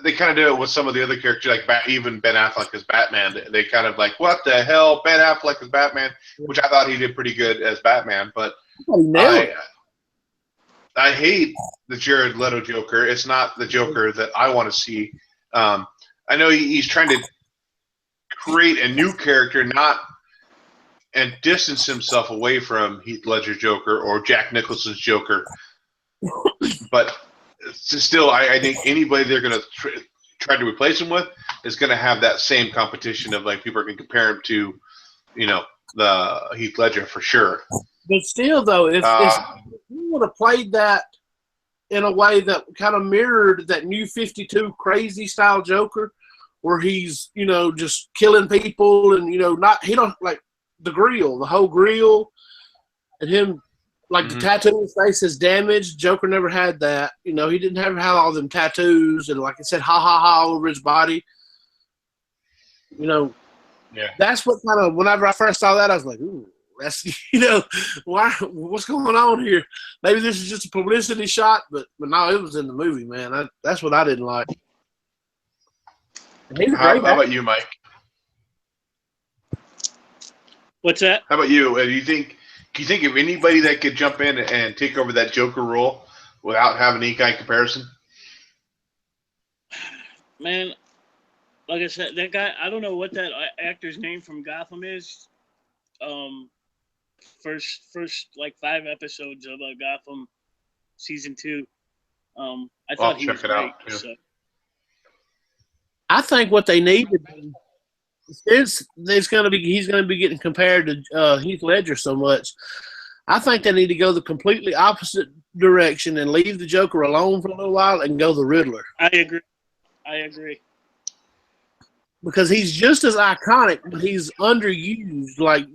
they kind of do it with some of the other characters, like even Ben Affleck as Batman. They kind of like, what the hell? Ben Affleck as Batman, which I thought he did pretty good as Batman. But I hate the Jared Leto Joker. It's not the Joker that I want to see. I know he's trying to create a new character, and distance himself away from Heath Ledger's Joker or Jack Nicholson's Joker. But still, I think anybody they're going to try to replace him with is going to have that same competition of like people are going to compare him to, the Heath Ledger for sure. But still, though, if he would have played that in a way that kind of mirrored that New 52 crazy style Joker, where he's just killing people and he don't like the whole grill, and him like the tattoo on his face is damaged. Joker never had that. He didn't have all them tattoos and like I said, ha ha ha all over his body. That's what kind of whenever I first saw that, I was like, ooh. That's why? What's going on here? Maybe this is just a publicity shot, but no, it was in the movie, man. That's what I didn't like. How about you, Mike? What's that? How about you? Do you think of anybody that could jump in and take over that Joker role without having any kind of comparison? Man, like I said, that guy. I don't know what that actor's name from Gotham is. First like 5 episodes of Gotham season 2. I thought he was great. So. I think what they need to do is he's going to be getting compared to Heath Ledger so much. I think they need to go the completely opposite direction and leave the Joker alone for a little while and go the Riddler. I agree. Because he's just as iconic, but he's underused. Like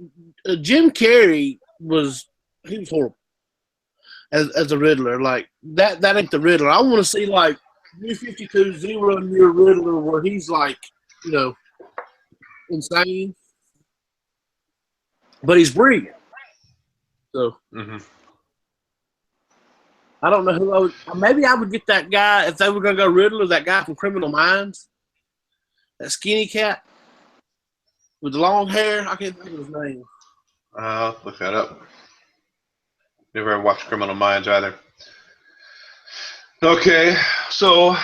Jim Carrey was horrible as a Riddler. Like that ain't the Riddler. I want to see like New 52 0-year Riddler where he's like, insane, but he's brilliant. So I don't know who I would. Maybe I would get that guy if they were going to go Riddler. That guy from Criminal Minds. That skinny cat with the long hair. I can't think of his name. Look that up. Never watched Criminal Minds either. Okay, so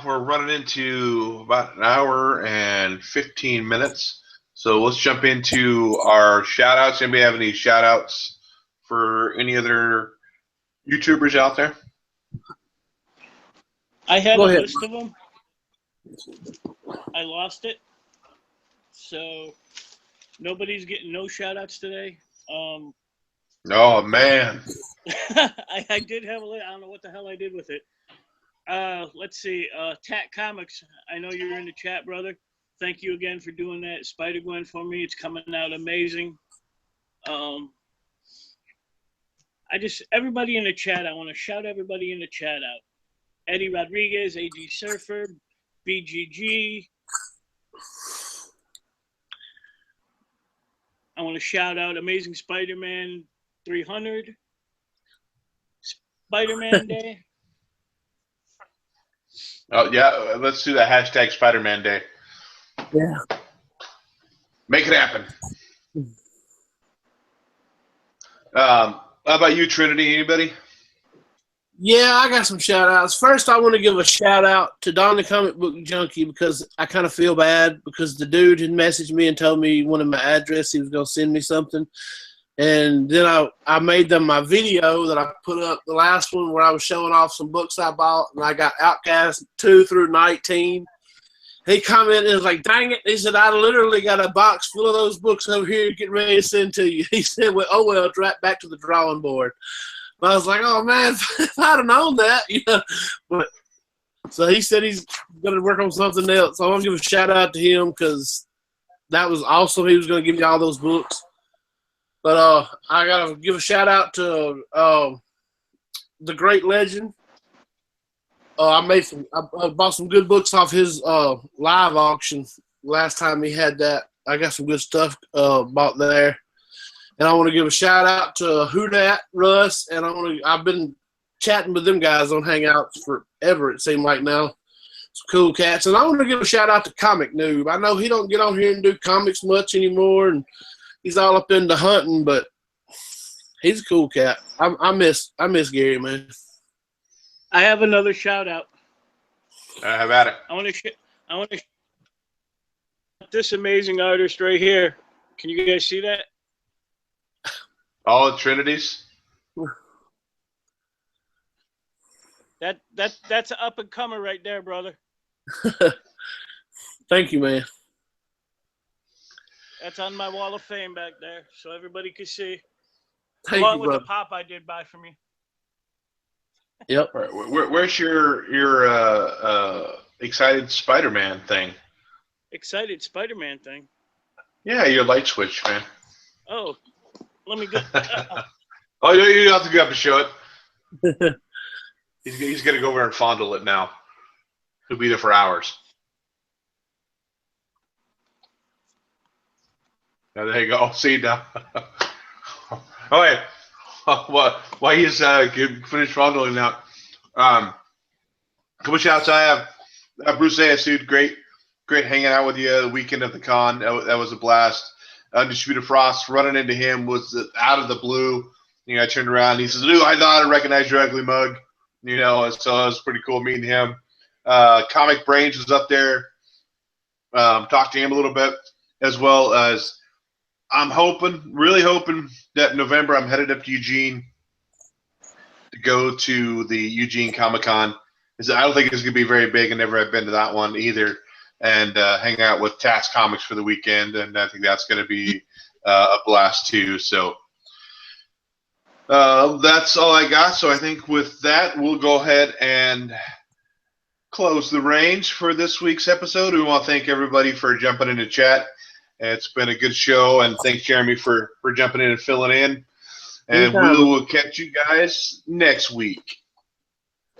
we're running into about an hour and 15 minutes. So let's jump into our shout outs. Anybody have any shout outs for any other YouTubers out there? I had Go a ahead. list of them. I lost it. So nobody's getting no shout outs today. Oh, man. I did have a list. I don't know what the hell I did with it. Let's see. Tat Comics. I know you're in the chat, brother. Thank you again for doing that Spider-Gwen for me. It's coming out amazing. Everybody in the chat, I want to shout everybody in the chat out. Eddie Rodriguez, AG Surfer, BGG. I want to shout out Amazing Spider-Man 300. Spider-Man Day. Oh, yeah, let's do the hashtag Spider-Man Day. Yeah. Make it happen. How about you, Trinity? Anybody? Yeah, I got some shout outs. First, I want to give a shout out to Don the Comic Book Junkie because I kind of feel bad because the dude had messaged me and told me he wanted my address. He was going to send me something. And then I made them my video that I put up, the last one where I was showing off some books I bought, and I got Outcast 2 through 19. He commented and was like, dang it. He said, I literally got a box full of those books over here getting ready to send to you. He said, well, it's right back to the drawing board. But I was like, oh, man, if I'd have known that, But so he said he's going to work on something else. So I want to give a shout-out to him because that was awesome. He was going to give me all those books. But I got to give a shout-out to the Great Legend. I bought some good books off his live auction last time he had that. I got some good stuff bought there. And I want to give a shout out to Hueys, Russ, and I've been chatting with them guys on Hangouts forever, it seemed like now. Some cool cats. And I want to give a shout out to Comic Noob. I know he don't get on here and do comics much anymore, and he's all up into hunting, but he's a cool cat. I miss Gary, man. I have another shout out. Have at it. I want to this amazing artist right here. Can you guys see that? All Trinitys. That's an up and comer right there, brother. Thank you, man. That's on my wall of fame back there, so everybody can see. Thank Along you, with brother. the pop I did buy from you. Yep. Where's your excited Spider-Man thing? Excited Spider-Man thing. Yeah, your light switch, man. Oh, let me get. Oh, you don't have to go up and show it. He's going to go over and fondle it now. He'll be there for hours. Now, there you go. See you now. Oh, wait. While he's finished fondling now, couple shouts I have. Bruce A.S. dude, great hanging out with you the weekend of the con. That was a blast. Undisputed Frost, running into him was out of the blue. I turned around. He says, dude, I thought I recognized your ugly mug. So it was pretty cool meeting him. Comic Brains was up there. Talked to him a little bit, as well as I'm really hoping that in November I'm headed up to Eugene to go to the Eugene Comic-Con. I don't think it's going to be very big. I never have been to that one either. And hang out with Taz Comics for the weekend, and I think that's going to be a blast too. So that's all I got. So I think with that, we'll go ahead and close the range for this week's episode. We want to thank everybody for jumping into chat. It's been a good show, and thanks, Jeremy, for jumping in and filling in. And we will catch you guys next week.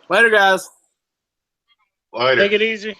Later, guys. Later. Take it easy.